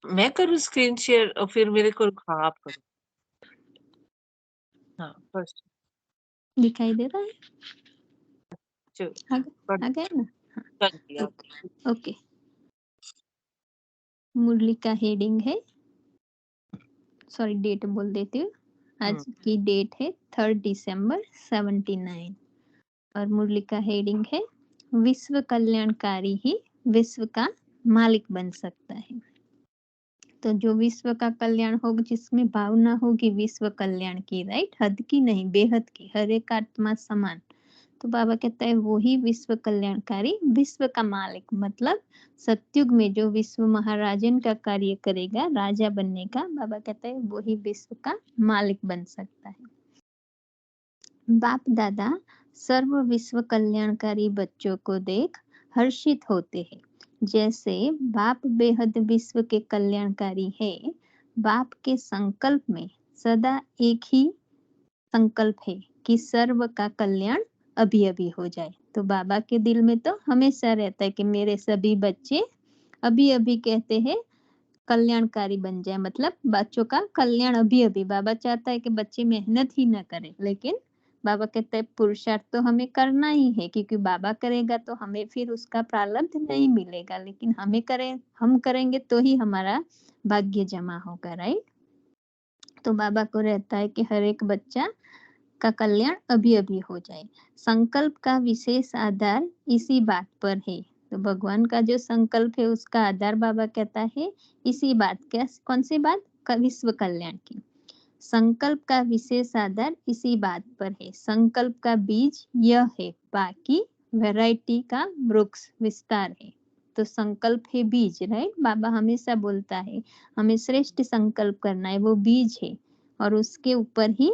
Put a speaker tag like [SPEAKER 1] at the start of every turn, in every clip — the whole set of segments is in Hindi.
[SPEAKER 1] मैं करूँ स्क्रीन शेयर और फिर मेरे को हाँ, आप करो। हाँ, फर्स्ट
[SPEAKER 2] दिखाई दे रहा है?
[SPEAKER 1] चलो
[SPEAKER 2] आ
[SPEAKER 1] कर
[SPEAKER 2] आ गया ना? हाँ,
[SPEAKER 1] कर दिया
[SPEAKER 2] ओके,
[SPEAKER 1] आपने।
[SPEAKER 2] ओके। मुरली का हेडिंग है, सॉरी डेट बोल देती हूँ। आज
[SPEAKER 1] हुँ,
[SPEAKER 2] की डेट है 3 दिसंबर 79 और मुरली का हेडिंग है, विश्व कल्याणकारी ही विश्व का मालिक बन सकता है। तो जो विश्व का कल्याण होगा, जिसमें भावना होगी विश्व कल्याण की, राइट, हद की नहीं, बेहद की, हर एक आत्मा समान, तो बाबा कहता है वो ही विश्व कल्याणकारी, विश्व का मालिक, मतलब सतयुग में जो विश्व महाराजन का कार्य करेगा, राजा बनने का, बाबा कहता है वो ही विश्व का मालिक बन सकता है। बाप दादा सर्व विश्व कल्याणकारी बच्चों को देख हर्षित होते हैं। जैसे बाप बेहद विश्व के कल्याणकारी है, बाप के संकल्प में सदा एक ही संकल्प है कि सर्व का कल्याण अभी अभी हो जाए। तो बाबा के दिल में तो हमेशा रहता है कि मेरे सभी बच्चे अभी अभी, कहते हैं, कल्याणकारी बन जाए, मतलब बच्चों का कल्याण अभी अभी। बाबा चाहता है कि बच्चे मेहनत ही न करें, लेकिन बाबा कहते हैं पुरुषार्थ तो हमें करना ही है, क्योंकि बाबा करेगा तो हमें फिर उसका प्रारब्ध नहीं मिलेगा, लेकिन हम करेंगे तो ही हमारा भाग्य जमा होगा, राइट। तो बाबा को रहता है कि हर एक बच्चा का कल्याण अभी अभी हो जाए। संकल्प का विशेष आधार इसी बात पर है। तो भगवान का जो संकल्प है उसका आधार बाबा कहता है इसी बात, क्या, कौन सी बात, का विश्व कल्याण की। संकल्प का विशेष आधार इसी बात पर है। संकल्प का बीज यह है, बाकी वैरायटी का वृक्ष विस्तार है। तो संकल्प है बीज, राइट। बाबा हमेशा बोलता है हमें श्रेष्ठ संकल्प करना है, वो बीज है, और उसके ऊपर ही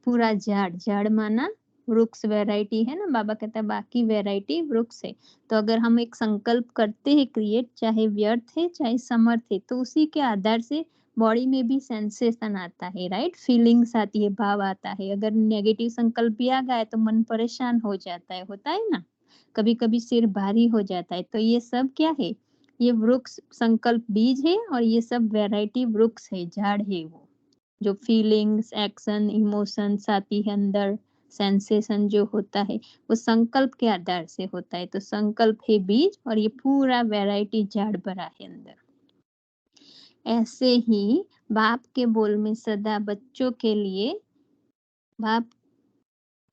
[SPEAKER 2] पूरा झाड़, झाड़ माना वृक्ष, वैरायटी है ना। बाबा कहता है बाकी वैरायटी वृक्ष है। तो अगर हम एक संकल्प करते हैं क्रिएट, चाहे व्यर्थ है चाहे समर्थ है, तो उसी के आधार से बॉडी में भी सेंसेशन आता है, राइट, फीलिंग्स आती है, भाव आता है। अगर नेगेटिव संकल्प भी आ गया तो मन परेशान हो जाता है, होता है ना, कभी कभी सिर भारी हो जाता है। तो ये सब क्या है, ये वृक्ष संकल्प बीज है, और ये सब वैरायटी वृक्ष है, झाड़ है, वो जो फीलिंग्स, एक्शन, इमोशंस आती है अंदर, सेंसेशन जो होता है, वो संकल्प के आधार से होता है। तो संकल्प है बीज, और ये पूरा वैरायटी झाड़ भरा है अंदर। ऐसे ही बाप के बोल में सदा बच्चों के लिए, बाप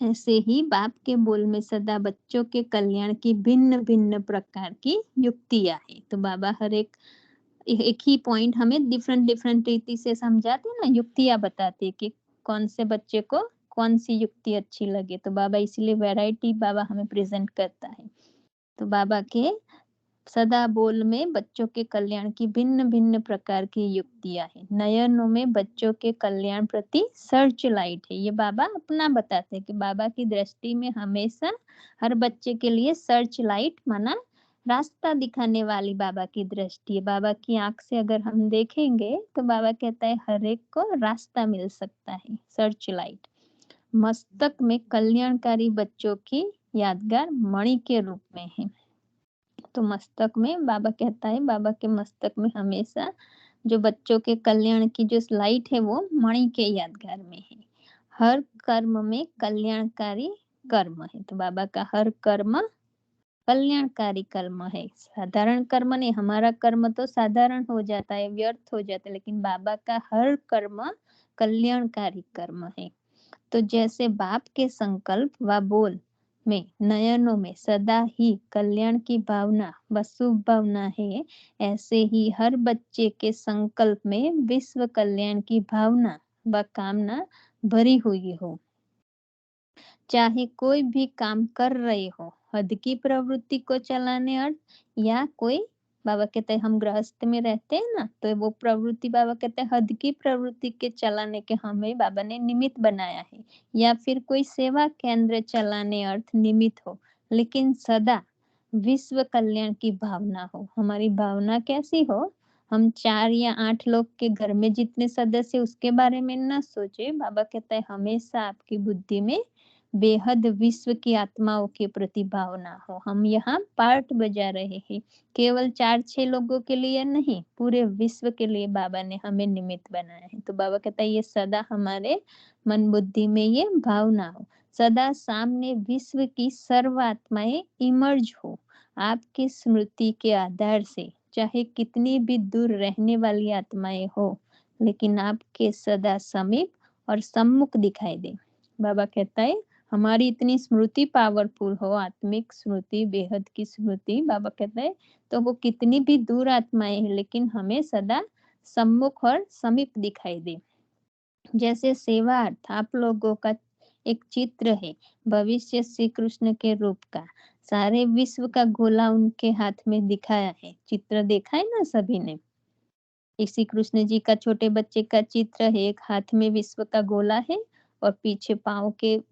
[SPEAKER 2] ऐसे ही बाप के बोल में सदा बच्चों के कल्याण की भिन्न भिन्न प्रकार की युक्तियां है। तो बाबा हर एक ही पॉइंट हमें डिफरेंट डिफरेंट रीति से समझाते हैं ना, युक्तियां बताते हैं कि कौन से बच्चे को कौन सी युक्ति अच्छी लगे। तो बाबा इसलिए वैरायटी बाबा हमें प्रेजेंट करता है। तो बाबा के सदा बोल में बच्चों के कल्याण की भिन्न भिन्न प्रकार की युक्तियां हैं। नयनों में बच्चों के कल्याण प्रति सर्च लाइट है। ये बाबा अपना बताते हैं कि बाबा की दृष्टि में हमेशा हर बच्चे के लिए सर्च लाइट माना रास्ता दिखाने वाली बाबा की दृष्टि है। बाबा की आंख से अगर हम देखेंगे तो बाबा कहता है हर एक को रास्ता मिल सकता है, सर्च लाइट। मस्तक में कल्याणकारी बच्चों की यादगार मणि के रूप में है। तो मस्तक में बाबा कहता है, बाबा के मस्तक में हमेशा जो बच्चों के कल्याण की जो लाइट है वो मणि के यादगार में है। हर कर्म में कल्याणकारी कर्म है। तो बाबा का हर कर्म कल्याणकारी कर्म है, साधारण कर्म नहीं। हमारा कर्म तो साधारण हो जाता है, व्यर्थ हो जाता है, लेकिन बाबा का हर कर्म कल्याणकारी कर्म है। तो जैसे बाप के संकल्प व बोल में नयनों में सदा ही कल्याण की भावना व शुभ भावना है, ऐसे ही हर बच्चे के संकल्प में विश्व कल्याण की भावना व कामना भरी हुई हो। चाहे कोई भी काम कर रहे हो, हद की प्रवृत्ति को चलाने अर्थ, या कोई, बाबा कहते हैं हम गृहस्थ में रहते हैं ना, तो वो प्रवृत्ति बाबा कहते हैं हद की प्रवृत्ति के चलाने के हमें बाबा ने निमित्त बनाया है, या फिर कोई सेवा केंद्र चलाने अर्थ निमित्त हो, लेकिन सदा विश्व कल्याण की भावना हो। हमारी भावना कैसी हो, हम 4 या 8 लोग के घर में जितने सदस्य उसके बारे में न सोचे। बाबा कहता है हमेशा आपकी बुद्धि में बेहद विश्व की आत्माओं के प्रति भावना हो। हम यहाँ पार्ट बजा रहे हैं, केवल 4-6 लोगों के लिए नहीं, पूरे विश्व के लिए बाबा ने हमें निमित्त बनाया है। तो बाबा कहता है ये सदा हमारे मन बुद्धि में ये भावना हो, सदा सामने विश्व की सर्व आत्माएं इमर्ज हो। आपकी स्मृति के आधार से चाहे कितनी भी दूर रहने वाली आत्माएं हो, लेकिन आपके सदा समीप और सम्मुख दिखाई दे। बाबा कहता है हमारी इतनी स्मृति पावरफुल हो, आत्मिक स्मृति, बेहद की स्मृति, बाबा कहता है तो वो कितनी भी दूर आत्माएं हैं लेकिन हमें सदा सम्मुख और समीप दिखाई दे। जैसे सेवार्थ आप लोगों का एक चित्र है भविष्य श्री कृष्ण के रूप का, सारे विश्व का गोला उनके हाथ में दिखाया है। चित्र देखा है ना सभी ने? श्री कृष्ण जी का छोटे बच्चे का चित्र है, एक हाथ में विश्व का गोला है और पीछे पांव के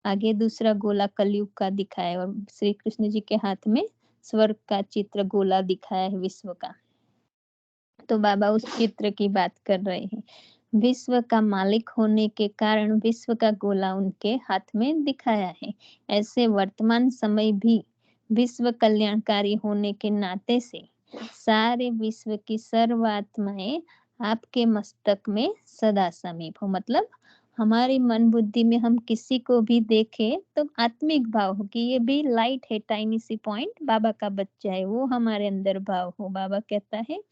[SPEAKER 2] आगे दूसरा गोला कलयुग का दिखाया है, और श्री कृष्ण जी के हाथ में स्वर्ग का चित्र गोला दिखाया है विश्व का। तो बाबा उस चित्र की बात कर रहे हैं। विश्व का मालिक होने के कारण विश्व का गोला उनके हाथ में दिखाया है। ऐसे वर्तमान समय भी विश्व कल्याणकारी होने के नाते से सारे विश्व की सर्व आत्माएं आपके मस्तक में सदा समीप हो। मतलब हमारी मन बुद्धि में हम किसी को भी देखें तो आत्मिक भाव हो कि ये भी लाइट है, टाइनी सी पॉइंट, बाबा का बच्चा है, वो हमारे अंदर भाव हो। बाबा कहता है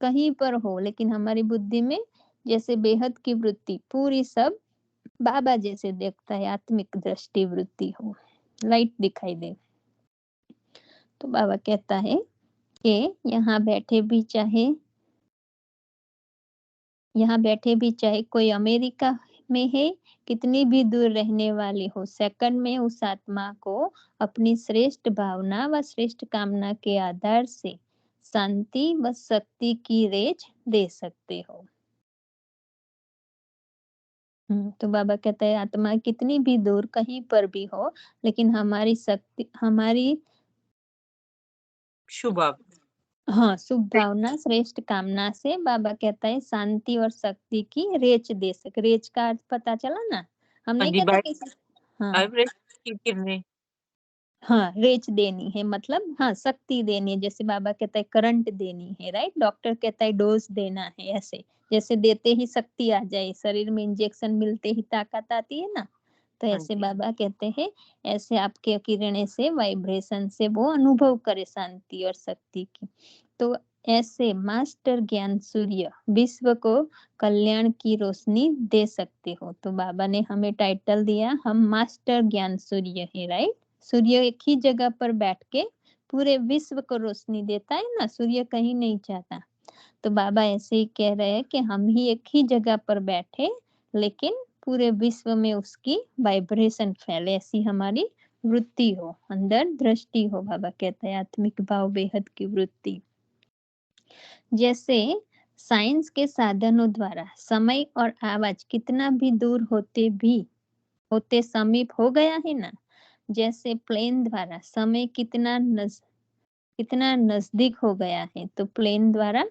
[SPEAKER 2] कहीं पर हो लेकिन हमारी बुद्धि में जैसे बेहद की वृत्ति पूरी सब बाबा जैसे देखता है, आत्मिक दृष्टि वृत्ति हो, लाइट दिखाई दे। तो बाबा कहता है कि यहाँ बैठे भी चाहे कोई अमेरिका में है, कितनी भी दूर रहने वाली हो, सेकंड में उस आत्मा को अपनी श्रेष्ठ भावना व श्रेष्ठ कामना के आधार से शांति व शक्ति की रेंज दे सकते हो। तो बाबा कहता है आत्मा कितनी भी दूर कहीं पर भी हो लेकिन हमारी शक्ति, हमारी
[SPEAKER 1] शुभ आप
[SPEAKER 2] हाँ शुभ भावना श्रेष्ठ कामना से बाबा कहता है शांति और शक्ति की रेच दे सके। रेच का अर्थ पता चला ना? हम
[SPEAKER 1] हाँ
[SPEAKER 2] नहीं
[SPEAKER 1] जी,
[SPEAKER 2] कहते
[SPEAKER 1] बाय
[SPEAKER 2] किसी, हाँ
[SPEAKER 1] आइब्रेड की किरणें।
[SPEAKER 2] हाँ रेच देनी है, मतलब हाँ शक्ति देनी है। जैसे बाबा कहता है करंट देनी है, राइट? डॉक्टर कहता है डोज देना है, ऐसे जैसे देते ही शक्ति आ जाए, शरीर में इंजेक्शन मिलते ही ताकत आती है ना, तो
[SPEAKER 1] हाँ
[SPEAKER 2] ऐसे
[SPEAKER 1] जी,
[SPEAKER 2] बाबा कहते हैं ऐसे आपके किरणें से, वाइब्रेशन से वो अनुभव करे शांति और शक्ति की। तो ऐसे मास्टर ज्ञान सूर्य विश्व को कल्याण की रोशनी दे सकते हो। तो बाबा ने हमें टाइटल दिया हम मास्टर ज्ञान सूर्य है, राइट? सूर्य एक ही जगह पर बैठ के पूरे विश्व को रोशनी देता है ना, सूर्य कहीं नहीं जाता। तो बाबा ऐसे ही कह रहे हैं कि हम ही एक ही जगह पर बैठे लेकिन पूरे विश्व में उसकी वाइब्रेशन फैले, ऐसी हमारी वृत्ति हो, अंदर दृष्टि हो। बाबा कहता है आत्मिक भाव बेहद की वृत्ति। जैसे साइंस के साधनों द्वारा समय और आवाज कितना भी दूर होते समीप हो गया है ना, जैसे प्लेन द्वारा समय कितना नजदीक हो गया है, तो प्लेन द्वारा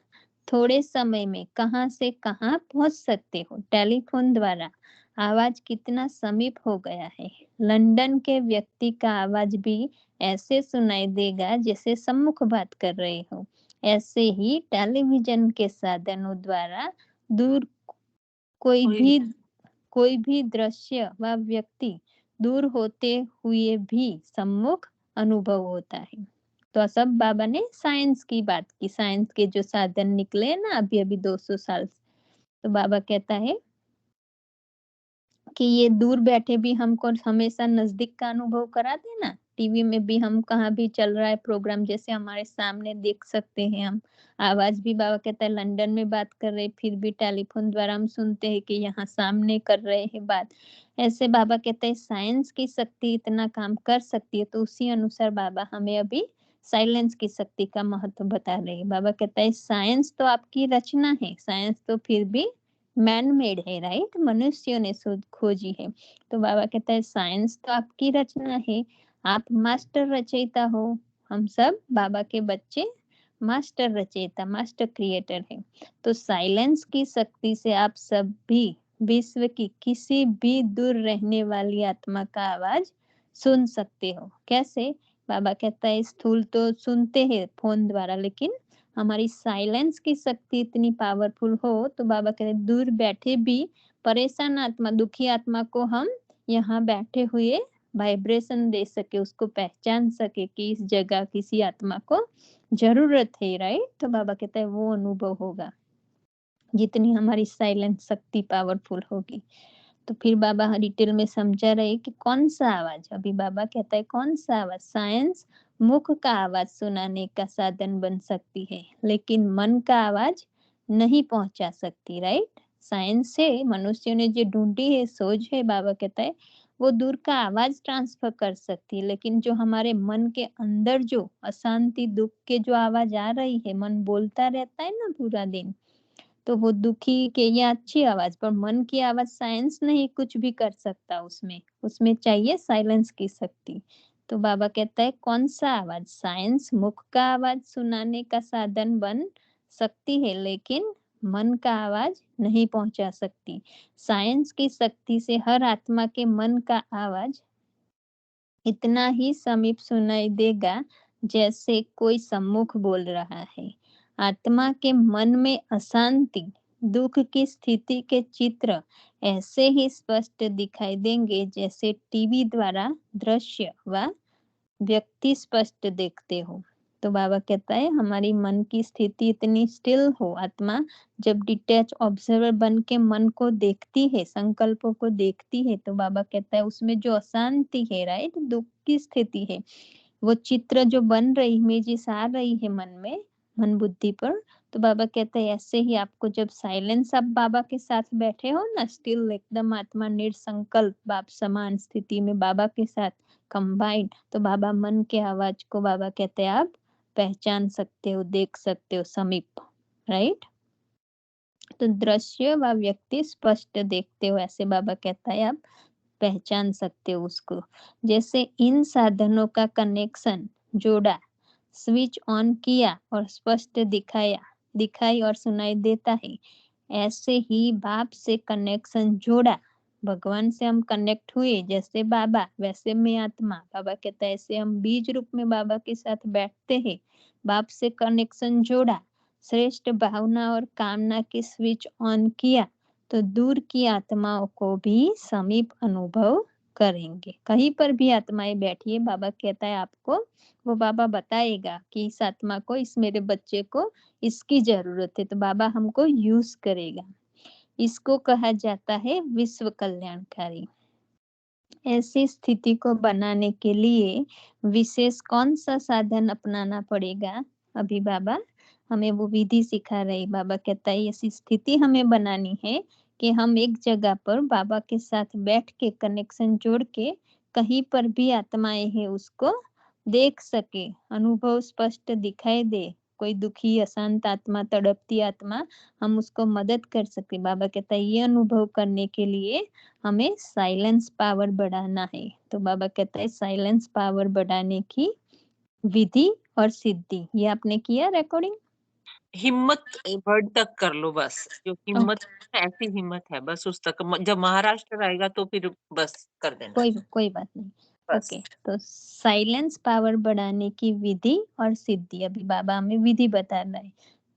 [SPEAKER 2] थोड़े समय में कहां से कहां पहुंच सकते हो। टेलीफोन द्वारा आवाज कितना समीप हो गया है, लंदन के व्यक्ति का आवाज भी ऐसे सुनाई देगा जैसे सम्मुख बात कर रहे हो। ऐसे ही टेलीविजन के साधनों द्वारा दूर कोई
[SPEAKER 1] कोई
[SPEAKER 2] भी कोई भी दृश्य व व्यक्ति दूर होते हुए भी सम्मुख अनुभव होता है। तो सब बाबा ने साइंस की बात की, साइंस के जो साधन निकले ना अभी अभी 200 साल से। तो बाबा कहता है कि ये दूर बैठे भी हमको हमेशा नजदीक का अनुभव कराते ना। टीवी में भी हम कहाँ भी चल रहा है प्रोग्राम जैसे हमारे सामने देख सकते हैं हम। आवाज भी बाबा कहता है लंदन में बात कर रहे फिर भी टेलीफोन द्वारा हम सुनते हैं कि यहाँ सामने कर रहे हैं बात। ऐसे बाबा कहते हैं साइंस की शक्ति इतना काम कर सकती है, तो उसी अनुसार बाबा हमें अभी साइलेंस की शक्ति का महत्व बता रहे हैं। बाबा कहता है साइंस तो आपकी रचना है, साइंस तो फिर भी मैन मेड है, राइट? मनुष्यों ने खोजी है। तो बाबा कहता है साइंस तो आपकी रचना है, आप मास्टर रचयिता हो। हम सब बाबा के बच्चे मास्टर रचयिता, मास्टर क्रिएटर है। तो साइलेंस की शक्ति से आप सब भी विश्व की किसी भी दूर रहने वाली आत्मा का आवाज सुन सकते हो। कैसे? बाबा कहता है स्थूल तो सुनते हैं फोन द्वारा, लेकिन हमारी साइलेंस की शक्ति इतनी पावरफुल हो तो बाबा कहते हैं दूर बैठे भी परेशान आत्मा, दुखी आत्मा को हम यहाँ बैठे हुए वाइब्रेशन दे सके, उसको पहचान सके कि इस जगह किसी आत्मा को जरूरत है, राइट? तो बाबा कहता है वो अनुभव होगा जितनी हमारी साइलेंस शक्ति पावरफुल होगी। तो फिर बाबा डिटेल में समझा रहे कि कौन सा आवाज, अभी बाबा कहता है कौन सा आवाज। साइंस मुख का आवाज सुनाने का साधन बन सकती है, लेकिन मन का आवाज नहीं पहुंचा सकती, राइट? साइंस से मनुष्य ने जो ढूंढी है सोच है, बाबा कहता है वो दूर का आवाज ट्रांसफर कर सकती है, लेकिन जो हमारे मन के अंदर जो अशांति दुख के जो आवाज आ रही है, मन बोलता रहता है ना पूरा दिन, तो वो दुखी के ये अच्छी आवाज, पर मन की आवाज साइंस नहीं कुछ भी कर सकता उसमें, उसमें चाहिए साइलेंस की शक्ति। तो बाबा कहता है कौन सा आवाज? साइंस मुख का आवाज सुनाने का साधन बन सकती है, लेकिन मन का आवाज नहीं पहुंचा सकती। साइंस की शक्ति से हर आत्मा के मन का आवाज इतना ही समीप सुनाई देगा जैसे कोई सम्मुख बोल रहा है। आत्मा के मन में अशांति दुख की स्थिति के चित्र ऐसे ही स्पष्ट दिखाई देंगे जैसे टीवी द्वारा दृश्य व व्यक्ति स्पष्ट देखते हो। तो बाबा कहता है हमारी मन की स्थिति इतनी स्टिल हो, आत्मा जब डिटैच ऑब्जर्वर बन के मन को देखती है, संकल्पों को देखती है, तो बाबा कहता है उसमें जो अशांति है, राइट, दुख की स्थिति है, वो चित्र जो बन रही, इमेजेस आ रही है मन में, मन बुद्धि पर, तो बाबा कहते हैं ऐसे ही आपको जब साइलेंस आप बाबा के साथ बैठे हो ना, स्टिल एकदम आत्मा निर्संकल्प बाप समान स्थिति में बाबा के साथ कंबाइंड, तो बाबा मन के आवाज को बाबा कहते हैं आप पहचान सकते हो, देख सकते हो समीप, राइट? तो दृश्य व व्यक्ति स्पष्ट देखते हो, ऐसे बाबा कहता है आप पहचान सकते हो उसको। जैसे इन साधनों का कनेक्शन जोड़ा, स्विच ऑन किया और स्पष्ट दिखाई और सुनाई देता है, ऐसे ही बाप से कनेक्शन जोड़ा, भगवान से हम कनेक्ट हुए, जैसे बाबा वैसे मैं आत्मा, बाबा कहता है ऐसे हम बीज रूप में बाबा के साथ बैठते हैं, बाप से कनेक्शन जोड़ा, श्रेष्ठ भावना और कामना की स्विच ऑन किया, तो दूर की आत्माओं को भी समीप अनुभव करेंगे। कहीं पर भी आत्माएं बैठिए, बाबा कहता है आपको, वो बाबा बताएगा कि इस आत्मा को, इस मेरे बच्चे को इसकी जरूरत है, तो बाबा हमको यूज करेगा। इसको कहा जाता है विश्व कल्याणकारी। ऐसी स्थिति को बनाने के लिए विशेष कौन सा साधन अपनाना पड़ेगा? अभी बाबा हमें वो विधि सिखा रहे। बाबा कहता है ऐसी स्थिति हमें बनानी है कि हम एक जगह पर बाबा के साथ बैठ के कनेक्शन जोड़ के कहीं पर भी आत्माएं हैं उसको देख सके, अनुभव स्पष्ट दिखाई दे, कोई दुखी अशांत आत्मा, तड़पती आत्मा, हम उसको मदद कर सकते। बाबा कहता है ये अनुभव करने के लिए हमें साइलेंस पावर बढ़ाना है। तो बाबा कहता है साइलेंस पावर बढ़ाने की विधि और सिद्धि, ये आपने किया रिकॉर्डिंग?
[SPEAKER 1] हिम्मत वर्ड तक कर लो बस, जो हिम्मत ऐसी हिम्मत है बस उस तक, जब महाराष्ट्र आएगा तो फिर बस कर देना,
[SPEAKER 2] कोई बात नहीं।
[SPEAKER 1] बस।
[SPEAKER 2] ओके, तो साइलेंस पावर बढ़ाने की विधि और सिद्धि, अभी बाबा हमें विधि बता रहा है।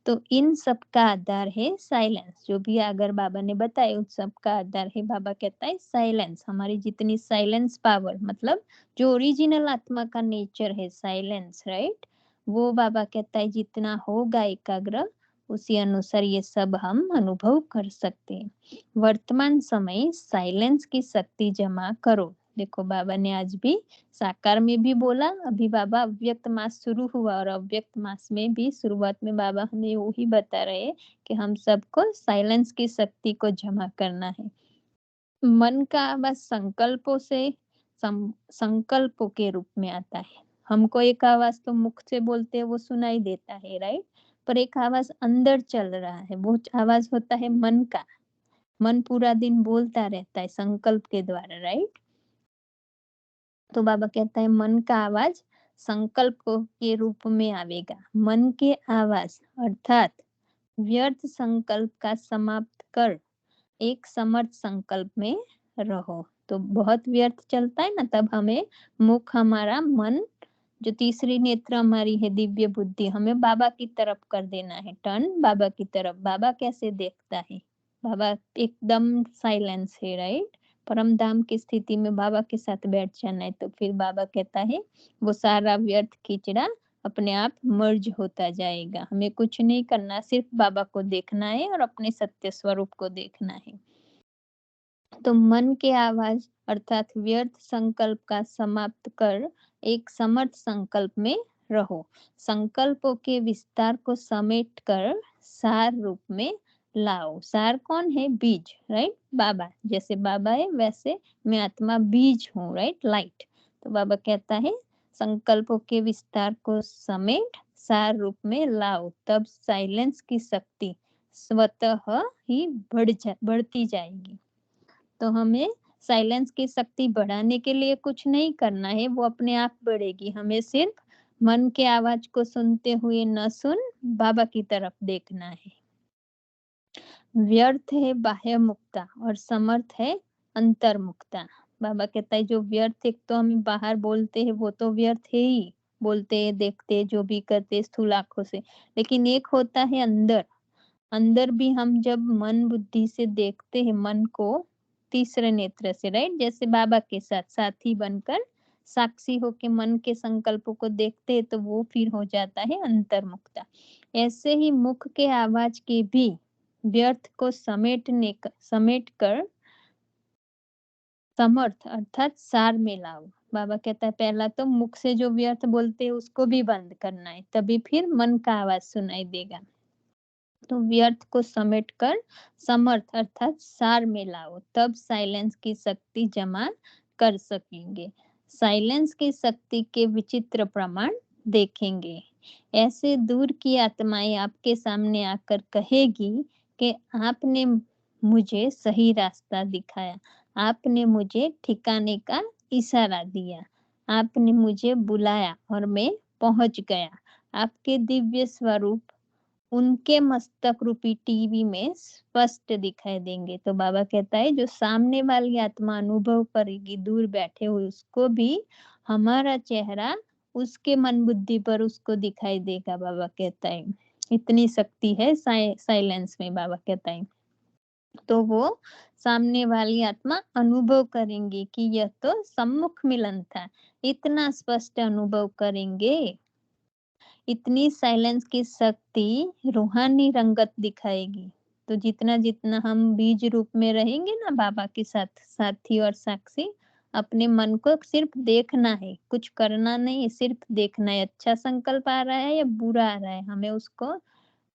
[SPEAKER 2] तो इन सब का आधार है साइलेंस, जो भी अगर बाबा ने बताया उन सब का आधार है, बाबा कहता है साइलेंस। हमारी जितनी साइलेंस पावर, मतलब जो ओरिजिनल आत्मा का नेचर है साइलेंस, राइट, वो बाबा कहता है जितना होगा एकाग्र, उसी अनुसार ये सब हम अनुभव कर सकते हैं। वर्तमान समय साइलेंस की शक्ति जमा करो। देखो बाबा ने आज भी साकार में भी बोला, अभी बाबा अव्यक्त मास शुरू हुआ और अव्यक्त मास में भी शुरुआत में बाबा हमें वही बता रहे कि हम सबको साइलेंस की शक्ति को जमा करना है। मन का आवाज संकल्पों से संकल्पों के रूप में आता है। हमको एक आवाज तो मुख से बोलते हैं वो सुनाई देता है, राइट, पर एक आवाज अंदर चल रहा है, वो आवाज होता है मन का। मन पूरा दिन बोलता रहता है संकल्प के द्वारा, राइट। तो बाबा कहता है मन का आवाज संकल्प के रूप में आवेगा। मन के आवाज अर्थात व्यर्थ संकल्प का समाप्त कर एक समर्थ संकल्प में रहो। तो बहुत व्यर्थ चलता है ना, तब हमें मुख, हमारा मन, जो तीसरी नेत्र हमारी है दिव्य बुद्धि, हमें बाबा की तरफ कर देना है, टर्न बाबा की तरफ। बाबा कैसे देखता है? बाबा एकदम साइलेंस है, राइट? परम धाम की स्थिति में बाबा के साथ बैठ जाना है, तो फिर बाबा कहता है वो सारा व्यर्थ कीचड़ा अपने आप मर्ज होता जाएगा। हमें कुछ नहीं करना, सिर्फ बाबा को देखना है और अपने सत्य स्वरूप को देखना है। तो मन के आवाज अर्थात व्यर्थ संकल्प का समाप्त कर एक समर्थ संकल्प में रहो। संकल्पों के विस्तार को समेट कर सार रूप में लाओ। सार कौन है? बीज, राइट? बाबा। जैसे बाबा है वैसे मैं आत्मा बीज हूँ, राइट? लाइट। तो बाबा कहता है संकल्पों के विस्तार को समेट सार रूप में लाओ, तब साइलेंस की शक्ति स्वतः ही बढ़ती जाएगी। तो हमें साइलेंस की शक्ति बढ़ाने के लिए कुछ नहीं करना है, वो अपने आप बढ़ेगी। हमें सिर्फ मन के आवाज को सुनते हुए न सुन बाबा की तरफ देखना है। व्यर्थ है बाह्य मुक्ता और समर्थ है अंतर मुक्ता। बाबा कहता है जो व्यर्थ, एक तो हम बाहर बोलते हैं वो तो व्यर्थ है ही, बोलते हैं, देखते हैं, जो भी करते हैं स्थूल आंखों से, लेकिन एक होता है अंदर। अंदर भी हम जब मन बुद्धि से देखते हैं मन को तीसरे नेत्र से, राइट? जैसे बाबा के साथ साथी बनकर साक्षी होके मन के संकल्पों को देखते हैं, तो वो फिर हो जाता है अंतर्मुक्ता। ऐसे ही मुख के आवाज के भी व्यर्थ को समेट कर समर्थ अर्थात सार में लाओ। बाबा कहता है पहला तो मुख से जो व्यर्थ बोलते हैं उसको भी बंद करना है, तभी फिर मन का आवाज सुनाई देगा। तो व्यर्थ को समेट कर समर्थ अर्थात सार में लाओ, तब साइलेंस की शक्ति जमा कर सकेंगे। साइलेंस की शक्ति के विचित्र प्रमाण देखेंगे। ऐसे दूर की आत्माएं आपके सामने आकर कहेगी कि आपने मुझे सही रास्ता दिखाया, आपने मुझे ठिकाने का इशारा दिया, आपने मुझे बुलाया और मैं पहुंच गया। आपके दिव्य स्वरूप उनके मस्तक रूपी टीवी में स्पष्ट दिखाई देंगे। तो बाबा कहता है जो सामने वाली आत्मा अनुभव करेगी दूर बैठे हुए, उसको भी हमारा चेहरा उसके मन बुद्धि पर उसको दिखाई देगा। बाबा कहता है इतनी शक्ति है साइलेंस में। बाबा कहता है तो वो सामने वाली आत्मा अनुभव करेंगे कि यह तो सम्मुख मिलन था, इतना स्पष्ट अनुभव करेंगे। इतनी साइलेंस की शक्ति रूहानी रंगत दिखाएगी। तो जितना जितना हम बीज रूप में रहेंगे ना बाबा के साथ साथी और साक्षी, अपने मन को सिर्फ देखना है, कुछ करना नहीं है, सिर्फ देखना है। अच्छा संकल्प आ रहा है या बुरा आ रहा है, हमें उसको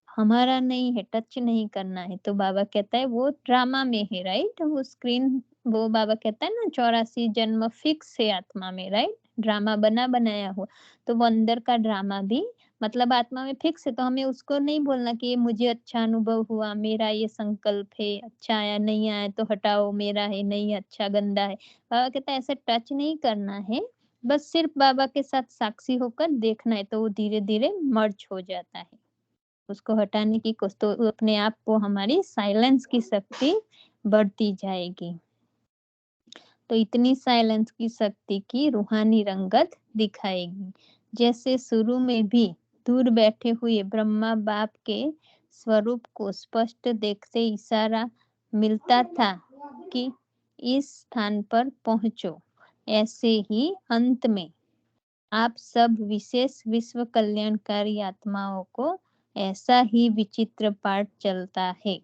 [SPEAKER 2] हमारा नहीं है, टच नहीं करना है। तो बाबा कहता है वो ड्रामा में है, राइट? वो स्क्रीन, वो बाबा कहता है ना 84 जन्म फिक्स है आत्मा में, राइट? ड्रामा बना बनाया हुआ। तो वो अंदर का ड्रामा भी मतलब आत्मा में फिक्स है, तो हमें उसको नहीं बोलना कि ये मुझे अच्छा अनुभव हुआ, मेरा ये संकल्प है, अच्छा आया, नहीं आया तो हटाओ, मेरा है नहीं, अच्छा गंदा है। बाबा कहता है ऐसे टच नहीं करना है, बस सिर्फ बाबा के साथ साक्षी होकर देखना है, तो वो धीरे धीरे मर्ज हो जाता है। उसको हटाने की कोशिश, तो अपने आप को हमारी साइलेंस की शक्ति बढ़ती जाएगी। तो इतनी साइलेंस की शक्ति की रूहानी रंगत दिखाएगी। जैसे शुरू में भी दूर बैठे हुए ब्रह्मा बाप के स्वरूप को स्पष्ट देखते इशारा मिलता था कि इस स्थान पर पहुंचो, ऐसे ही अंत में आप सब विशेष विश्व कल्याणकारी आत्माओं को ऐसा ही विचित्र पाठ चलता है।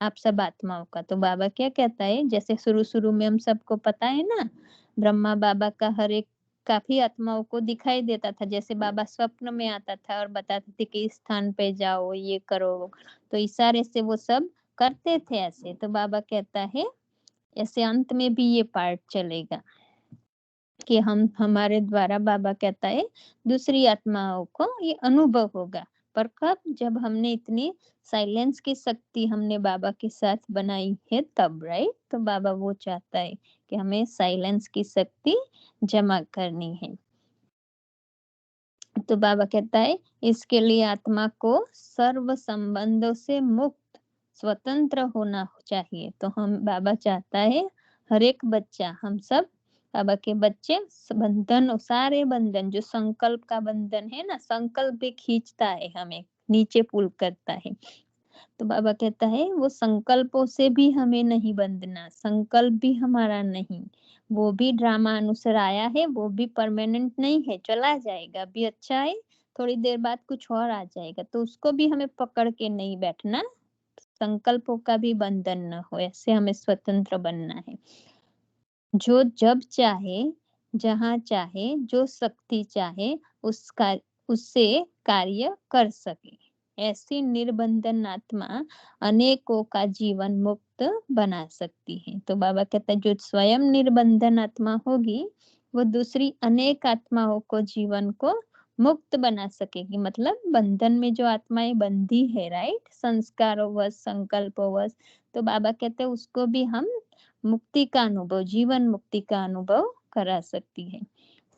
[SPEAKER 2] आप सब आत्माओं का। तो बाबा क्या कहता है, जैसे शुरू शुरू में हम सबको पता है ना, ब्रह्मा बाबा का हर एक काफी आत्माओं को दिखाई देता था। जैसे बाबा स्वप्न में आता था और बताते थे कि इस स्थान पे जाओ, ये करो, वो करो। तो इशारे से वो सब करते थे ऐसे। तो बाबा कहता है ऐसे अंत में भी ये पार्ट चलेगा कि हम हमारे द्वारा, बाबा कहता है, दूसरी आत्माओं को ये अनुभव होगा। पर कब? जब हमने इतनी साइलेंस की शक्ति हमने बाबा के साथ बनाई है तब, राइट? तो बाबा वो चाहता है कि हमें साइलेंस की शक्ति जमा करनी है। तो बाबा कहता है इसके लिए आत्मा को सर्व संबंधों से मुक्त, स्वतंत्र होना चाहिए। तो हम बाबा चाहता है हर एक बच्चा, हम सब बाबा के बच्चे बंधन, सारे बंधन जो संकल्प का बंधन है ना, संकल्प भी खींचता है हमें, नीचे पुल करता है। तो बाबा कहता है वो संकल्पों से भी हमें नहीं बंधना, संकल्प भी हमारा नहीं, वो भी ड्रामा अनुसार आया है, वो भी परमानेंट नहीं है, चला जाएगा। अभी अच्छा है, थोड़ी देर बाद कुछ और आ जाएगा, तो उसको भी हमें पकड़ के नहीं बैठना, संकल्पों का भी बंधन न हो, ऐसे हमें स्वतंत्र बनना है। जो जब चाहे, जहाँ चाहे, जो शक्ति चाहे उसका उससे कार्य कर सके। ऐसी निर्बंधन आत्मा अनेकों का जीवन मुक्त बना सकती है। तो बाबा कहता है जो स्वयं निर्बंधन आत्मा होगी, वो दूसरी अनेक आत्माओं को जीवन को मुक्त बना सकेगी। मतलब बंधन में जो आत्माएँ बंधी है, राइट? संस्कारों संकल्पों तो बाबा कहते हैं उसको भी हम मुक्ति का अनुभव, जीवन मुक्ति का अनुभव करा सकती है।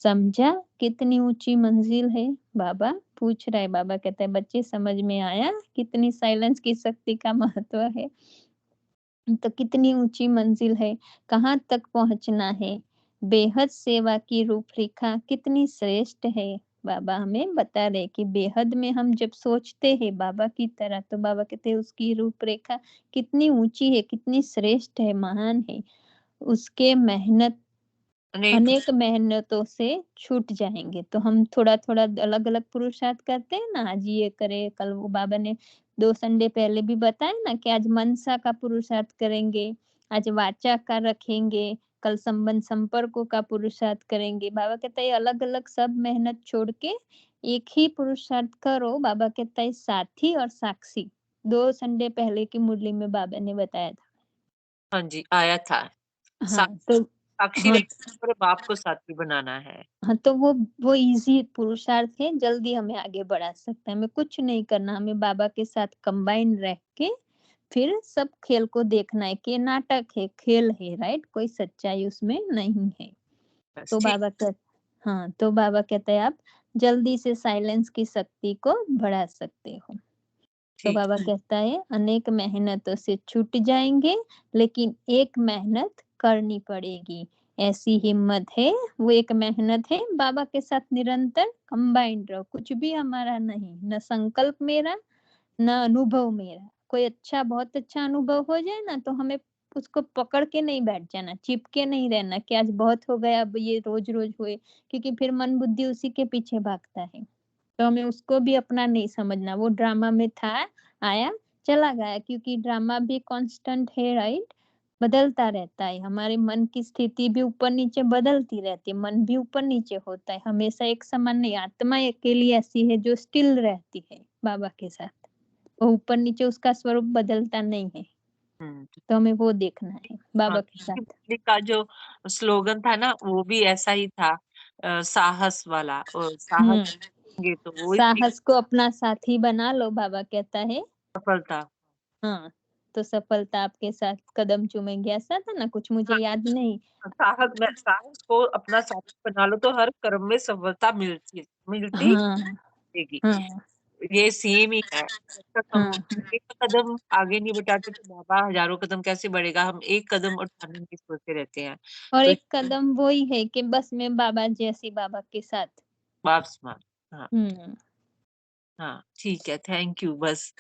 [SPEAKER 2] समझा कितनी ऊँची मंजिल है? बाबा पूछ रहा है, बाबा कहता है बच्चे समझ में आया कितनी साइलेंस की शक्ति का महत्व है? तो कितनी ऊँची मंजिल है, कहाँ तक पहुँचना है, बेहद सेवा की रूपरेखा कितनी श्रेष्ठ है। बाबा हमें बता रहे कि बेहद में हम जब सोचते हैं बाबा की तरह, तो बाबा कहते हैं उसकी रूपरेखा कितनी ऊँची है, कितनी श्रेष्ठ है, महान है। उसके मेहनत
[SPEAKER 1] अनेक
[SPEAKER 2] अनेक मेहनतों से छूट जाएँगे। तो हम थोड़ा-थोड़ा अलग-अलग पुरुषार्थ करते हैं ना, आज ये करें, कल वो बाबा ने 2 संडे पहले भी बताया ना कि आज मनसा का पुरुषार्थ करेंगे, आज वाचा का रखेंगे, कल संबंध संपर्कों का पुरुषार्थ करेंगे। बाबा कहता है अलग-अलग सब मेहनत छोड़ के एक ही पुरुषार्थ करो। बाबा कहता है साथी और साक्षी। 2 संडे पहले की मुरली में बाबा ने बताया था।
[SPEAKER 1] हाँ जी, आया था।
[SPEAKER 2] हाँ, तो
[SPEAKER 1] साक्षी
[SPEAKER 2] हाँ।
[SPEAKER 1] रहकर पूरे बाप को साथी बनाना है।
[SPEAKER 2] हाँ, तो वो ईज़ी पुरुषार्थ है, जल्दी हमें आगे बढ़ा सकता है। हमें कुछ नहीं करना, हमें बाबा के साथ कंबाइन रह के फिर सब खेल को देखना है कि ये नाटक है, खेल है, राइट? कोई सच्चाई उसमें नहीं है।
[SPEAKER 1] बस
[SPEAKER 2] तो
[SPEAKER 1] ठीक
[SPEAKER 2] बाबा कह हाँ, तो बाबा कहते हैं आप जल्दी से साइलेंस की शक्ति को बढ़ा सकते हो। तो
[SPEAKER 1] ठीक।
[SPEAKER 2] बाबा कहता है अनेक मेहनतों से छूट जाएँगे, लेकिन एक मेहनत करनी पड़ेगी। ऐसी हिम्मत है, वो एक मेहनत है, बाबा के साथ निरंतर कंबाइंड रहो। कुछ भी हमारा नहीं, ना संकल्प मेरा, ना अनुभव मेरा। कोई अच्छा बहुत अच्छा अनुभव हो जाए ना, तो हमें उसको पकड़ के नहीं बैठ जाना, चिपके नहीं रहना कि आज बहुत हो गया, अब ये रोज़-रोज़ हुए, क्योंकि फिर मन बुद्धि उसी के पीछे भागता है। तो हमें उसको भी अपना नहीं समझना, वो ड्रामा में था, आया, चला गया, क्योंकि ड्रामा भी कांस्टेंट है, राइट? बदलता रहता है, हमारे मन की स्थिति भी ऊपर-नीचे बदलती रहती है, मन भी ऊपर-नीचे होता है, हमेशा एक समान नहीं। आत्मा अकेली ऐसी है जो स्टिल रहती है बाबा के साथ, वो ऊपर-नीचे उसका स्वरूप बदलता नहीं है,
[SPEAKER 1] हुँ।
[SPEAKER 2] तो हमें वो देखना है
[SPEAKER 1] हाँ,
[SPEAKER 2] बाबा के
[SPEAKER 1] उनकी
[SPEAKER 2] साथ।
[SPEAKER 1] पत्नी का जो स्लोगन था ना, वो भी ऐसा ही था साहस वाला और साहस
[SPEAKER 2] हुँ,
[SPEAKER 1] करेंगे तो वो ही
[SPEAKER 2] साहस को अपना साथी बना लो, बाबा कहता है।
[SPEAKER 1] सफलता।
[SPEAKER 2] हाँ, तो सफलता आपके साथ कदम चूमेगी, ऐसा था ना कुछ, मुझे
[SPEAKER 1] हाँ,
[SPEAKER 2] याद नहीं।
[SPEAKER 1] साहस को अपना साथी बना लो तो हर कर्म में सफलता मिलती
[SPEAKER 2] हाँ,
[SPEAKER 1] रहेगी।
[SPEAKER 2] हाँ,
[SPEAKER 1] ये सेम ही है। जब तक हम
[SPEAKER 2] हाँ,
[SPEAKER 1] एक कदम आगे नहीं बढ़ाते तो बाबा हज़ारों कदम कैसे बढ़ेगा? हम एक कदम उठाने की सोचते रहते हैं।
[SPEAKER 2] और
[SPEAKER 1] तो
[SPEAKER 2] एक कदम वो ही है कि बस मैं बाबा जैसी बाबा के साथ।
[SPEAKER 1] बाप स्मार्ट। हाँ,
[SPEAKER 2] हुँ,
[SPEAKER 1] हाँ, ठीक है, थैंक यू बस।